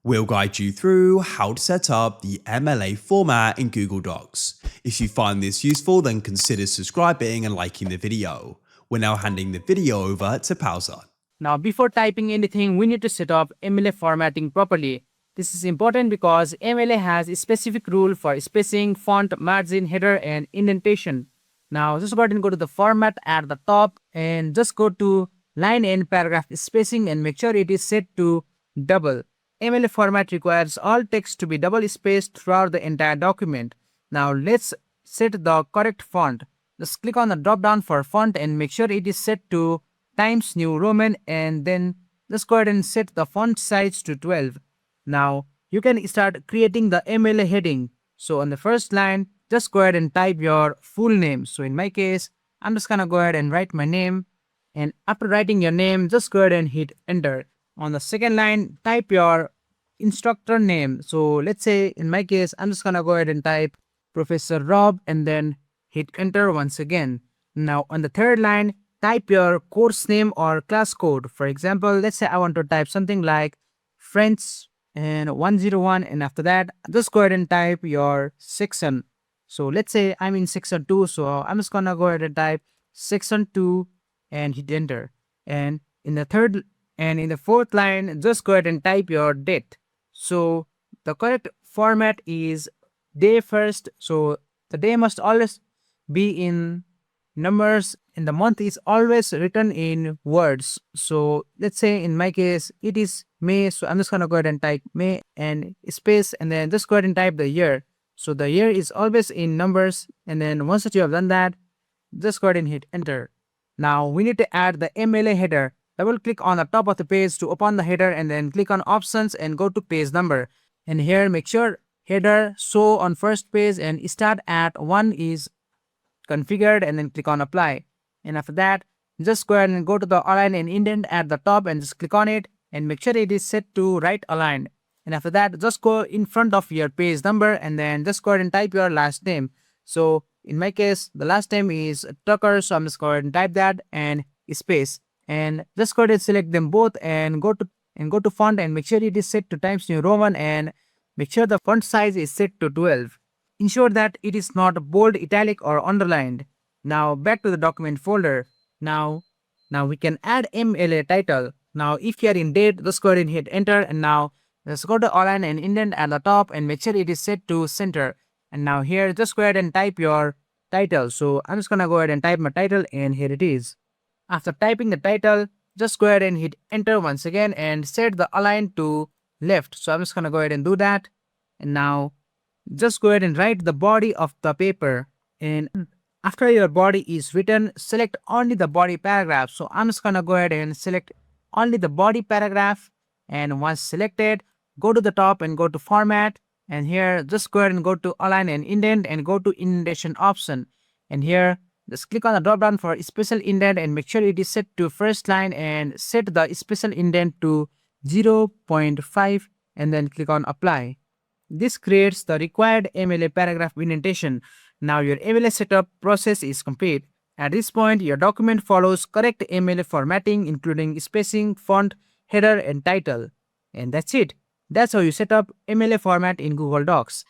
We'll guide you through how to set up the MLA format in Google Docs. If you find this useful, then consider subscribing and liking the video. We're now handing the video over to Pausa. Now, before typing anything, we need to set up MLA formatting properly. This is important because MLA has a specific rule for spacing, font, margin, header, and indentation. Now, just go ahead and go to the format at the top and just go to line and paragraph spacing and make sure it is set to double. MLA format requires all text to be double spaced throughout the entire document. Now, let's set the correct font. Just click on the drop down for font and make sure it is set to Times New Roman, and then just go ahead and set the font size to 12. Now you can start creating the MLA heading. So on the first line, just go ahead and type your full name. So in my case, I'm just gonna go ahead and write my name, and after writing your name, just go ahead and hit enter. On the second line, type your instructor name. So let's say in my case, I'm just gonna go ahead and type Professor Rob and then hit enter once again. Now on the third line, type your course name or class code. For example, let's say I want to type something like French and 101, and after that, just go ahead and type your section. So let's say I'm in section 2, so I'm just gonna go ahead and type section 2 and hit enter. And in the fourth line, just go ahead and type your date. So the correct format is day first. So the day must always be in numbers and the month is always written in words. So let's say in my case it is May, so I'm just gonna go ahead and type May and space and then just go ahead and type the year. So the year is always in numbers, and then once that you have done that, just go ahead and hit enter. Now we need to add the MLA header. Double click on the top of the page to open the header and then click on options and go to page number. And here make sure header show on first page and start at 1 is configured, and then click on apply. And after that, just go ahead and go to the align and indent at the top and just click on it and make sure it is set to right align. And after that, just go in front of your page number and then just go ahead and type your last name. So in my case, the last name is Tucker, so I'm just going to type that and space. And just go ahead and select them both and go to font and make sure it is set to Times New Roman and make sure the font size is set to 12. Ensure that it is not bold, italic, or underlined. Now back to the document folder. Now we can add MLA title. Now if you are in date, just go ahead and hit enter, and now just go to align and indent at the top and make sure it is set to center. And now here, just go ahead and type your title. So I'm just gonna go ahead and type my title, and here it is. After typing the title, just go ahead and hit enter once again and set the align to left. So I'm just gonna go ahead and do that. And now just go ahead and write the body of the paper, and after your body is written, select only the body paragraph. So I'm just gonna go ahead and select only the body paragraph, and once selected, go to the top and go to format, and here just go ahead and go to align and indent and go to indentation option, and here just click on the drop down for special indent and make sure it is set to first line and set the special indent to 0.5 and then click on apply. This creates the required MLA paragraph indentation. Now your MLA setup process is complete. At this point, your document follows correct MLA formatting, including spacing, font, header, and title. And that's it. That's how you set up MLA format in Google Docs.